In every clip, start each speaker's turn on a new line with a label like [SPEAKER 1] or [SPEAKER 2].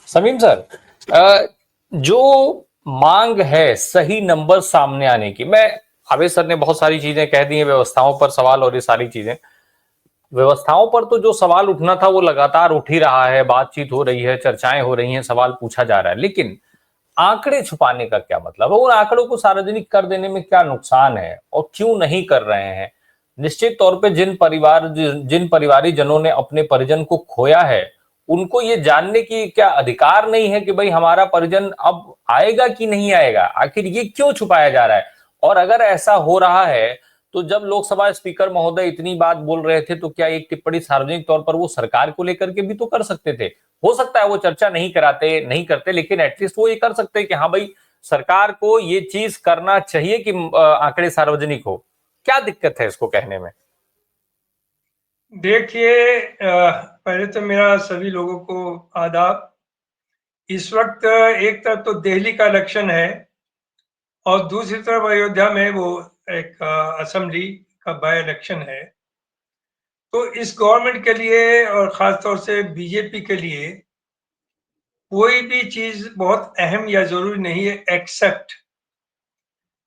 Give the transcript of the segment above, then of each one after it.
[SPEAKER 1] Sameem sir, जो मांग है सही नंबर सामने आने की, मैं आवेश सर ने बहुत सारी चीजें कह दी हैं, व्यवस्थाओं पर सवाल और ये सारी चीजें। व्यवस्थाओं पर तो जो सवाल उठना था वो लगातार उठ ही रहा है, बातचीत हो रही है, चर्चाएं हो रही हैं, सवाल पूछा जा रहा है। लेकिन आंकड़े छुपाने का क्या मतलब है? उन आंकड़ों को सार्वजनिक कर देने में क्या नुकसान है और क्यों नहीं कर रहे हैं? निश्चित तौर पे जिन परिवारी जनों ने अपने परिजन को खोया है, उनको ये जानने की क्या अधिकार नहीं है कि भाई हमारा परिजन अब आएगा कि नहीं आएगा? आखिर ये क्यों छुपाया जा रहा है? और अगर ऐसा हो रहा है, तो जब लोकसभा स्पीकर महोदय इतनी बात बोल रहे थे, तो क्या एक टिप्पणी सार्वजनिक तौर पर वो सरकार को लेकर के भी तो कर सकते थे? हो सकता है वो चर्चा नहीं करते, लेकिन एटलीस्ट वो ये कर सकते हैं कि हाँ भाई, सरकार को ये चीज करना चाहिए कि आंकड़े सार्वजनिक हो। क्या दिक्कत है इसको कहने में?
[SPEAKER 2] देखिए, पहले तो मेरा सभी लोगों को आदाब। इस वक्त एक तरफ तो दिल्ली का इलेक्शन है और दूसरी तरफ अयोध्या में वो एक असेंबली का बाय इलेक्शन है। तो इस गवर्नमेंट के लिए और खास तौर से बीजेपी के लिए कोई भी चीज बहुत अहम या जरूरी नहीं है, एक्सेप्ट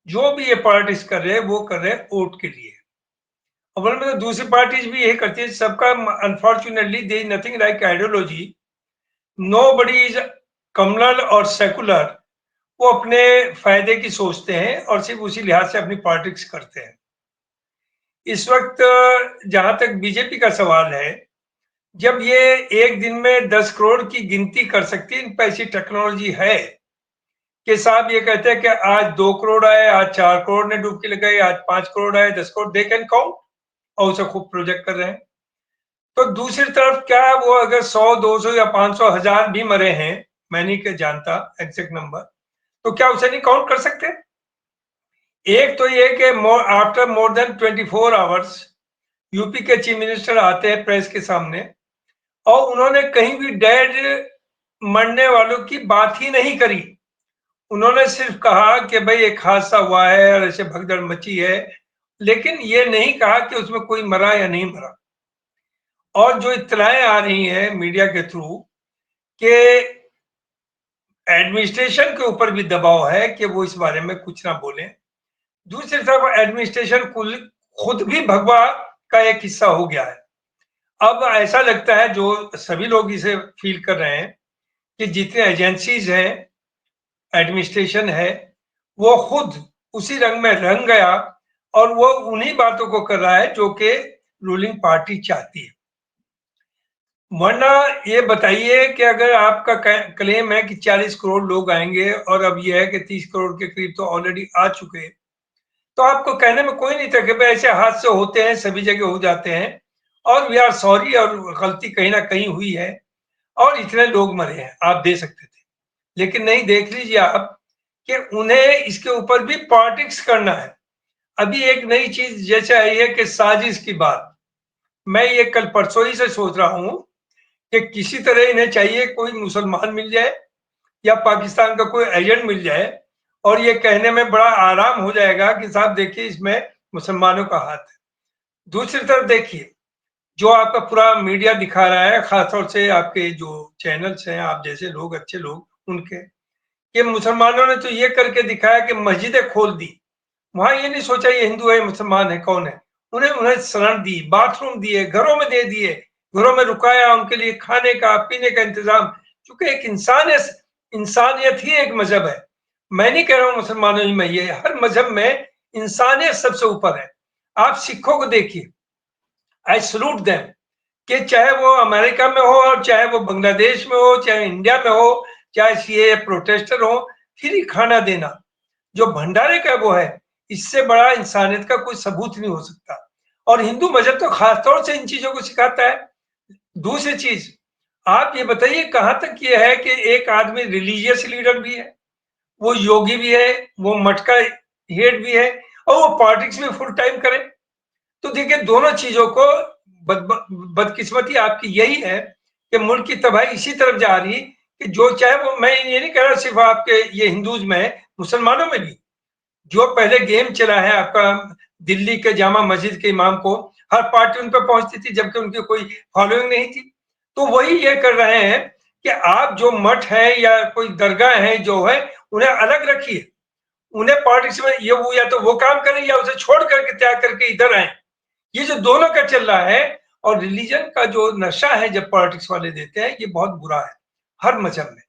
[SPEAKER 2] जो भी ये पॉलिटिक्स कर रहे हैं वो कर रहे हैं वोट के लिए। अव्वल में तो दूसरी पार्टीज भी यही करती है सबका। Unfortunately there is nothing like ideology. Nobody is communal और सेकुलर। वो अपने फायदे की सोचते हैं और सिर्फ उसी लिहाज से अपनी पॉलिटिक्स करते हैं। इस वक्त जहां तक बीजेपी का सवाल है, जब ये एक दिन में 10 करोड़ की गिनती कर सकती है, इन पर ऐसी टेक्नोलॉजी है कि साहब ये कहते हैं कि आज 2 करोड़ आए, आज 4 करोड़ ने डुबकी लगाई, आज 5 करोड़ आए, 10 करोड़, दे कैन काउंट और उसे खूब प्रोजेक्ट कर रहे हैं। तो दूसरी तरफ क्या है, वो अगर 100, 200 या 500, 1000 भी मरे हैं, मैं नहीं जानता एग्जैक्ट नंबर, तो क्या उसे नहीं काउंट कर सकते? एक तो ये कि after more than 24 hours UP के चीफ मिनिस्टर आते हैं प्रेस के सामने और उन्होंने कहीं भी डेड मरने वालों की बात ही नहीं करी। उन्होंने सिर्फ कहा कि भाई एक हादसा हुआ है और ऐसे भगदड़ मची है, लेकिन ये नहीं कहा कि उसमें कोई मरा या नहीं मरा। और जो इत्तलाएं आ रही हैं मीडिया के थ्रू कि एडमिनिस्ट्रेशन के ऊपर भी दबाव है कि वो इस बारे में कुछ ना बोले। दूसरी तरफ एडमिनिस्ट्रेशन खुद भी भगवा का एक हिस्सा हो गया है। अब ऐसा लगता है, जो सभी लोग इसे फील कर रहे हैं, कि जितने एजेंसीज हैं, एडमिनिस्ट्रेशन है, वो खुद उसी रंग में रंग गया और वो उन्हीं बातों को कर रहा है जो कि रूलिंग पार्टी चाहती है। वरना ये बताइए कि अगर आपका क्लेम है कि 40 करोड़ लोग आएंगे और अब ये है कि 30 करोड़ के करीब तो ऑलरेडी आ चुके, तो आपको कहने में कोई नहीं था कि भाई ऐसे हादसे होते हैं, सभी जगह हो जाते हैं और वी आर सॉरी और गलती कहीं ना कहीं हुई है और इतने लोग मरे हैं, आप दे सकते थे। लेकिन नहीं, देख लीजिए आप कि उन्हें इसके ऊपर भी पॉलिटिक्स करना है। अभी एक नई चीज जैसे आई है कि साजिश की बात। मैं ये कल परसों ही से सोच रहा हूं कि किसी तरह इन्हें चाहिए कोई मुसलमान मिल जाए या पाकिस्तान का कोई एजेंट मिल जाए और ये कहने में बड़ा आराम हो जाएगा कि साहब देखिए इसमें मुसलमानों का हाथ है। दूसरी तरफ देखिए, जो आपका पूरा मीडिया दिखा रहा है, खासतौर से आपके जो चैनल्स हैं, आप जैसे लोग, अच्छे लोग, उनके, ये मुसलमानों ने तो ये करके दिखाया कि मस्जिदें खोल दी। वहां ये नहीं सोचा ये हिंदू है मुसलमान है कौन है। उन्हें उन्हें शरण दी, बाथरूम दिए, घरों में दे दिए, घरों में रुकाया, उनके लिए खाने का पीने का इंतजाम। क्योंकि एक इंसानियत ही एक मजहब है। मैं नहीं कह रहा हूं मुसलमानों ही में, ये हर मजहब में इंसानियत सबसे ऊपर है। आप सिखों को देखिए, आई सलूट देम, कि चाहे वो अमेरिका में हो और चाहे वो बांग्लादेश में हो, चाहे इंडिया में हो, चाहे सीए प्रोटेस्टर हो, फ्री खाना देना जो भंडारे का वो है, इससे बड़ा इंसानियत का कोई सबूत नहीं हो सकता। और हिंदू मजहब तो खासतौर से इन चीजों को सिखाता है। दूसरी चीज, आप ये बताइए कहां तक ये है कि एक आदमी रिलीजियस लीडर भी है, वो योगी भी है, वो मठ का हेड भी है और वो पॉलिटिक्स में फुल टाइम करे। तो देखिए दोनों चीजों को, बदकिस्मती आपकी यही है कि मुल्क की तबाही इसी तरफ जा रही कि जो चाहे वो, मैं ये नहीं कह रहा सिर्फ आपके ये हिंदूज में, मुसलमानों में भी जो पहले गेम चला है आपका, दिल्ली के जामा मस्जिद के इमाम को हर पार्टी उन पर पहुंचती थी जबकि उनकी कोई फॉलोइंग नहीं थी। तो वही ये कर रहे हैं कि आप जो मठ है या कोई दरगाह है जो है उन्हें अलग रखिए, उन्हें पॉलिटिक्स में ये वो या तो वो काम करें या उसे छोड़ करके त्याग करके इधर आए। ये जो दोनों का चल रहा है, और रिलीजन का जो नशा है जब पॉलिटिक्स वाले देते हैं, ये बहुत बुरा है हर मजहब में।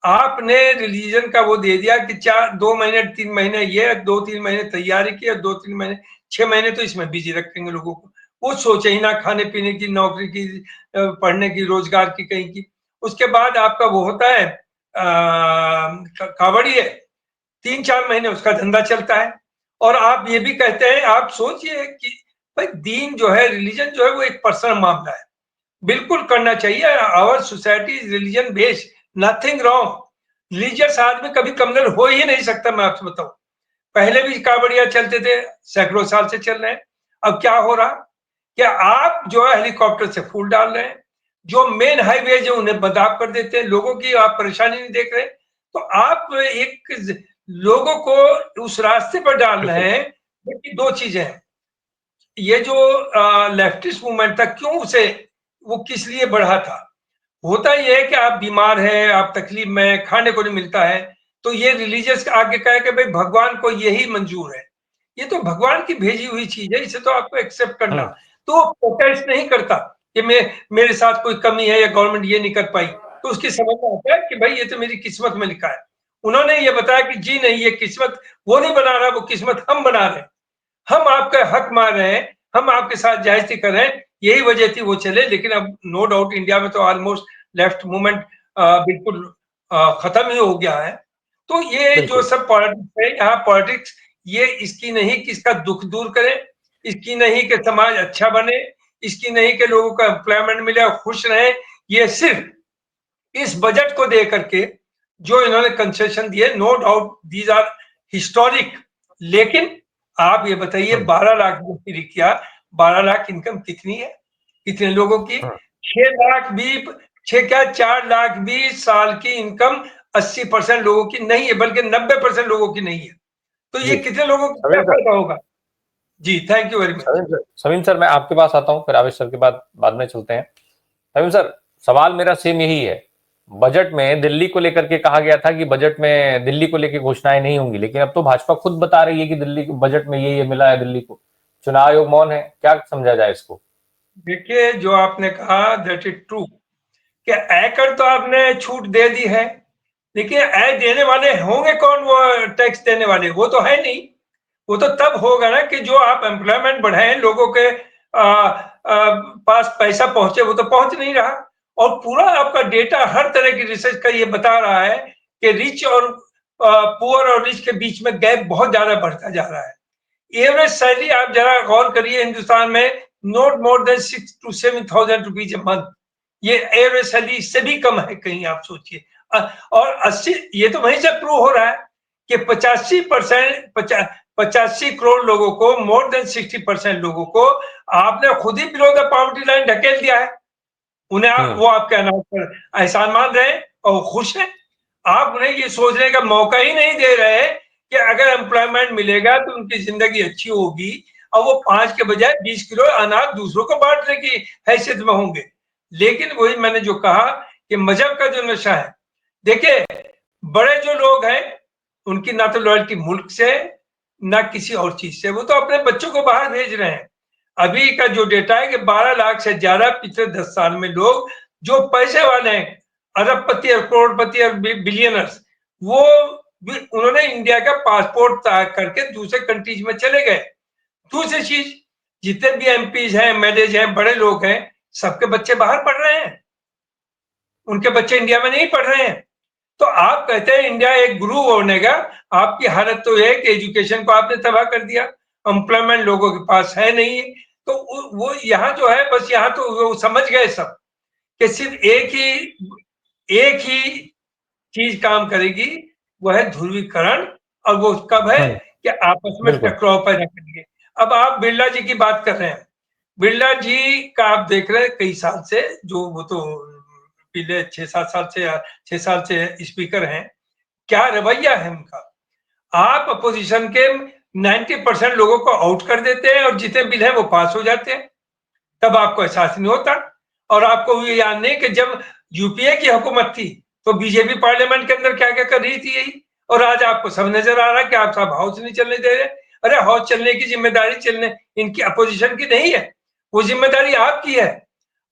[SPEAKER 2] आपने रिलीजन का वो दे दिया कि 2 महीने 3 महीने ये, 2-3 महीने तैयारी की, और 2-3 महीने 6 महीने तो इसमें बिजी रखेंगे लोगों को। वो सोचे ही ना खाने पीने की, नौकरी की, पढ़ने की, रोजगार की, कहीं की। उसके बाद आपका वो होता है कावड़ी है, 3-4 महीने उसका धंधा चलता है। और आप ये भी कहते हैं, आप सोचिए कि भाई दीन जो है, रिलीजन जो है, वो एक पर्सनल मामला है, बिल्कुल करना चाहिए। Our society is religion based, nothing wrong. Religious आदमी कभी कमजोर हो ही नहीं सकता। मैं आपसे बताऊं, पहले भी कावड़िया चलते थे, सैकड़ों साल से चल रहे हैं। अब क्या हो रहा, क्या आप जो है हेलीकॉप्टर से फूल डाल रहे हैं, जो मेन हाईवे है उन्हें बंद कर देते हैं, लोगों की आप परेशानी नहीं देख रहे। तो आप एक लोगों को उस रास्ते पर डाल
[SPEAKER 1] बिल्कुल।
[SPEAKER 2] रहे हैं। क्योंकि दो चीजें हैं, ये जो लेफ्टिस्ट मूवमेंट था, क्यों उसे वो किस लिए बढ़ा था। होता ये है कि आप बीमार हैं, आप तकलीफ में, खाने को नहीं मिलता है, तो ये रिलीजियस आगे कहे कि भाई भगवान को यही मंजूर है, ये तो भगवान की भेजी हुई चीज है, इसे तो आपको एक्सेप्ट करना।
[SPEAKER 1] हम्म।
[SPEAKER 2] तो वो प्रोटेस्ट नहीं करता कि मेरे साथ कोई कमी है या गवर्नमेंट ये नहीं कर पाई, तो उसकी समझ में आता है कि भाई ये तो मेरी किस्मत में लिखा है। उन्होंने ये बताया कि जी नहीं, ये किस्मत वो नहीं बना रहा, वो किस्मत हम बना रहे हैं, हम आपका हक मार रहे हैं, हम आपके साथ जायजती कर रहे हैं, यही वजह थी वो चले। लेकिन अब नो डाउट इंडिया में तो ऑलमोस्ट लेफ्ट मूवमेंट बिल्कुल खत्म ही हो गया है। तो ये जो
[SPEAKER 1] बिल्कुल।
[SPEAKER 2] सब पॉलिटिक्स है, यहाँ पॉलिटिक्स ये इसकी नहीं कि इसका दुख दूर करे, इसकी नहीं कि समाज अच्छा बने, इसकी नहीं कि लोगों को एम्प्लॉयमेंट मिले और खुश रहे। ये सिर्फ इस बजट को दे करके जो इन्होंने कंसेशन दिए, no doubt these are historic. लेकिन आप ये बताइए,
[SPEAKER 1] हम्म।
[SPEAKER 2] 12 लाख नौकरी किया, 12 लाख इनकम कितनी है, कितने लोगों की?
[SPEAKER 1] हम्म।
[SPEAKER 2] 6 लाख भी, 4 लाख भी साल की इनकम 80% लोगों की नहीं है, बल्कि 90% लोगों की नहीं है। तो ये
[SPEAKER 1] जी।
[SPEAKER 2] कितने लोगों को क्या
[SPEAKER 1] सविन सर,
[SPEAKER 2] फायदा होगा? जी, thank you very much.
[SPEAKER 1] Savin sir, मैं आपके पास आता हूँ, फिर आवेश सर के बाद बाद में चलते हैं। सविन सर, सवाल मेरा सेम यही है। बजट में दिल्ली को लेकर के कहा गया था कि बजट में दिल्ली को लेकर घोषणाएं नहीं होंगी, लेकिन अब तो भाजपा खुद बता रही है कि दिल्ली बजट में ये मिला है दिल्ली को। चुनाव आयोग मौन है, क्या समझा जाए इसको?
[SPEAKER 2] देखिए, जो आपने कहा दैट इज ट्रू, कि आयकर तो आपने छूट दे दी है, लेकिन आय देने वाले होंगे कौन? वो टैक्स देने वाले वो तो है नहीं। वो तो तब होगा ना कि जो आप एम्प्लॉयमेंट बढ़ाएं, लोगों के पास पैसा पहुंचे, वो तो पहुंच नहीं रहा। और पूरा आपका डेटा हर तरह की रिसर्च का ये बता रहा है कि रिच और पुअर और रिच के बीच में गैप बहुत ज्यादा बढ़ता जा रहा है। एवरेज सैलरी आप जरा गौर करिए हिंदुस्तान में, not more than 6 to 7 thousand rupees a month. ये एवरेज सैलरी इससे भी कम है कहीं, आप सोचिए। और 80, ये तो वहीं से प्रूव हो रहा है कि 85 करोड़ लोगों को, मोर देन 60% लोगों को आपने खुद ही बिलो द पॉवर्टी लाइन ढकेल दिया है। उन्हें
[SPEAKER 1] हम्म।
[SPEAKER 2] वो आपके अनाज पर एहसान मान रहे हैं और खुश हैं। आप उन्हें ये सोचने का मौका ही नहीं दे रहे कि अगर एम्प्लॉयमेंट मिलेगा तो उनकी जिंदगी अच्छी होगी, और वो 5 के बजाय 20 किलो अनाज दूसरों को बांटने की हैसियत में होंगे। लेकिन वही मैंने जो कहा कि मजहब का जो नशा है, देखिए बड़े जो लोग हैं उनकी ना तो लॉयल्टी मुल्क से, ना किसी और चीज से, वो तो अपने बच्चों को बाहर भेज रहे हैं। अभी का जो डेटा है कि 12 लाख से ज्यादा पिछले 10 साल में लोग जो पैसे वाले हैं, अरबपति और करोड़पति और बिलियनर्स, वो उन्होंने इंडिया का पासपोर्ट करके दूसरे कंट्रीज में चले गए। दूसरी चीज, जितने भी एमपीज हैं, एमएलए हैं, बड़े लोग हैं, सबके बच्चे बाहर पढ़ रहे हैं, उनके बच्चे इंडिया में नहीं पढ़ रहे हैं। तो आप कहते हैं इंडिया एक गुरु बनेगा, आपकी हालत तो है कि एजुकेशन को आपने तबाह कर दिया, एम्प्लॉयमेंट लोगों के पास है नहीं। तो वो यहाँ जो है, बस यहाँ तो वो समझ गए सब कि सिर्फ एक ही चीज काम करेगी, वो है ध्रुवीकरण। और वो कब है कि आपस में
[SPEAKER 1] बिल्कुल।
[SPEAKER 2] टकराव पैदा करेंगे। अब आप बिरला जी की बात कर रहे हैं, बिरला जी का आप देख रहे हैं कई साल से, जो वो तो पिछले 6-7 साल से, 6 साल से स्पीकर हैं। क्या रवैया है उनका? आप अपोजिशन के 90% लोगों को आउट कर देते हैं और जितने बिल हैं वो पास हो जाते हैं, तब आपको एहसास नहीं होता। और आपको ये याद नहीं कि जब यूपीए की हुकूमत थी तो बीजेपी पार्लियामेंट के अंदर क्या क्या कर रही थी यही, और आज आपको सब नजर आ रहा है कि आप सब हाउस नहीं चलने दे रहे। अरे हाउस चलने की जिम्मेदारी चलने इनकी अपोजिशन की नहीं है, वो जिम्मेदारी आपकी है।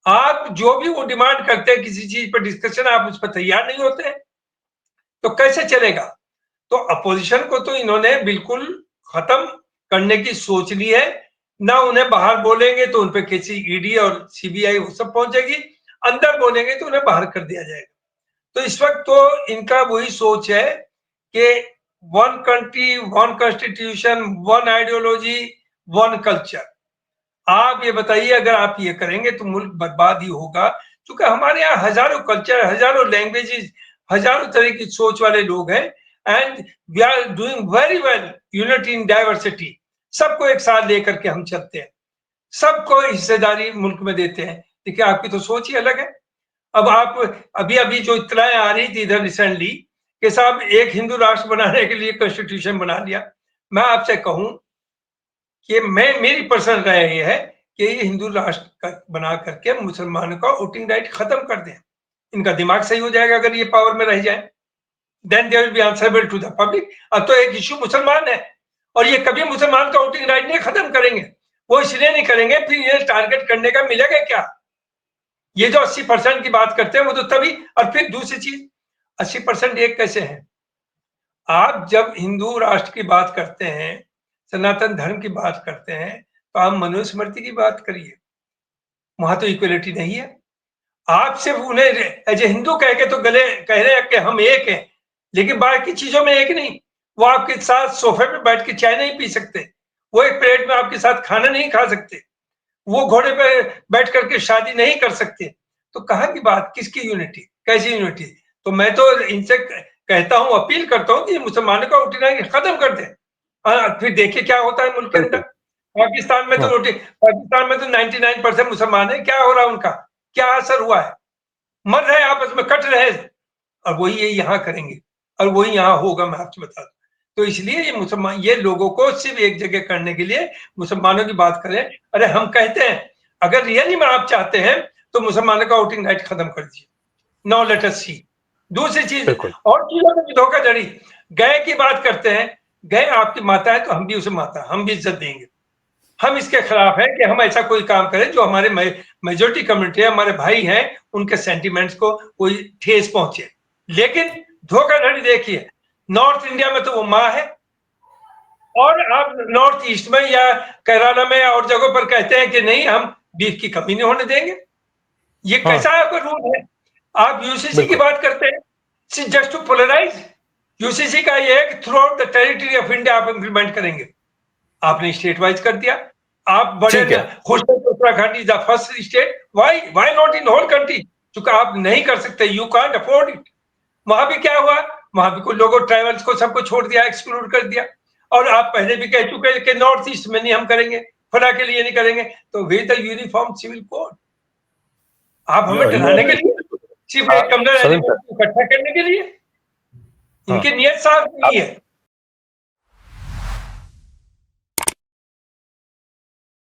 [SPEAKER 2] आप जो भी वो डिमांड करते हैं किसी चीज पर डिस्कशन, आप उस पर तैयार नहीं होते हैं तो कैसे चलेगा। तो अपोजिशन को तो इन्होंने बिल्कुल खत्म करने की सोच ली है। ना उन्हें बाहर बोलेंगे तो उन पे किसी ईडी और सीबीआई वो सब पहुंचेगी, अंदर बोलेंगे तो उन्हें बाहर कर दिया जाएगा। तो इस वक्त तो इनका वही सोच है कि one country, one constitution, one ideology, one culture. आप ये बताइए अगर आप ये करेंगे तो मुल्क बर्बाद ही होगा, क्योंकि हमारे यहाँ हजारों कल्चर, हजारों लैंग्वेजेस, हजारों तरह की सोच वाले लोग हैं, and we are doing very well unity in diversity. सबको एक साथ लेकर के हम चलते हैं, सबको हिस्सेदारी मुल्क में देते हैं। देखिए आपकी तो सोच ही अलग है। अब आप अभी अभी जो इत्तलाएं आ रही थी इधर रिसेंटली कि साहब एक हिंदू राष्ट्र बनाने के लिए कॉन्स्टिट्यूशन बना लिया, मैं आपसे कहूं कि मेरी पर्सनल राय ये है कि ये हिंदू राष्ट्र बना करके मुसलमानों का वोटिंग राइट खत्म कर दें। इनका दिमाग सही हो जाएगा अगर ये पावर में रह जाए, then they will be answerable to the public. अब तो एक इश्यू मुसलमान है और ये कभी मुसलमान का वोटिंग राइट नहीं खत्म करेंगे। वो इसलिए नहीं करेंगे, फिर ये टारगेट करने का मिलेगा क्या। ये जो 80% की बात करते हैं वो तो तभी, और फिर दूसरी चीज 80% एक कैसे है। आप जब हिंदू राष्ट्र की बात करते हैं, सनातन धर्म की बात करते हैं, तो आप मनुस्मृति की बात करिए, वहां तो इक्वलिटी नहीं है। आप सिर्फ उन्हें एज ए हिंदू कह के तो गले कह रहे हैं कि हम एक हैं, लेकिन बाकी चीजों में एक नहीं। वो आपके साथ सोफे पे बैठ के चाय नहीं पी सकते, वो एक प्लेट में आपके साथ खाना नहीं खा सकते, वो घोड़े पे बैठ करके शादी नहीं कर सकते। तो कहाँ की बात, किसकी यूनिटी, कैसी यूनिटी। तो मैं तो इनसे कहता हूं, अपील करता हूं कि मुसलमानों का वोटिंग खत्म कर दें, फिर देखिए क्या होता है मुल्क के अंदर। पाकिस्तान में तो
[SPEAKER 1] हाँ,
[SPEAKER 2] पाकिस्तान में तो 99% मुसलमान है, क्या हो रहा है उनका, क्या असर हुआ है। मर रहे आपस में, कट रहे, और वही ये यहाँ करेंगे और वही यहाँ होगा, मैं आपको बता दूं। तो इसलिए ये मुसलमान, ये लोगों को सिर्फ एक जगह करने के लिए मुसलमानों की बात करें। अरे हम कहते हैं अगर रियली में आप चाहते हैं तो मुसलमानों का वोटिंग राइट खत्म कर दीजिए। नाउ लेट अस सी। दूसरी चीज,
[SPEAKER 1] बिल्कुल।
[SPEAKER 2] और चीजों में भी धोखाधड़ी, गाय की बात करते हैं, गाय आपकी माता है तो हम भी उसे माता, हम भी इज्जत देंगे। हम इसके खिलाफ हैं कि हम ऐसा कोई काम करें जो हमारे मेजोरिटी कम्युनिटी है, हमारे भाई हैं, उनके सेंटिमेंट्स को कोई ठेस पहुंचे। लेकिन धोखाधड़ी देखिए, नॉर्थ इंडिया में तो वो माँ है, और आप नॉर्थ ईस्ट में या केरला में और जगहों पर कहते हैं कि नहीं हम बीफ की कमी नहीं होने देंगे। ये
[SPEAKER 1] हाँ,
[SPEAKER 2] कैसा आपका रूल है। आप यूसीसी की
[SPEAKER 1] बिल्कुल।
[SPEAKER 2] बात करते हैं जस्ट टू पोलराइज। यूसीसी का ये है कि through out the territory of India आप इंप्लीमेंट करेंगे, आपने स्टेट वाइज कर दिया। आप बड़े
[SPEAKER 1] ठीक है।
[SPEAKER 2] खुश हैं कि Uttarakhand is the first state, why not in whole country, क्योंकि आप नहीं कर सकते, यू कांट अफोर्ड इट। वहां भी क्या हुआ, वहां भी कुछ लोगों ट्राइबल्स को सबको छोड़ दिया, एक्सक्लूड कर दिया। और आप पहले भी कह चुके हैं कि नॉर्थ ईस्ट में नहीं हम करेंगे, फला के लिए नहीं करेंगे। तो वे द यूनिफॉर्म सिविल कोड, आप हमें डराने के लिए, सिर्फ एक कमलर
[SPEAKER 1] सलीम
[SPEAKER 2] एलिमेंट
[SPEAKER 1] सर,
[SPEAKER 2] को इकट्ठा करने के लिए,
[SPEAKER 1] हाँ,
[SPEAKER 2] इनकी नीयत साफ नहीं
[SPEAKER 1] अब
[SPEAKER 2] है।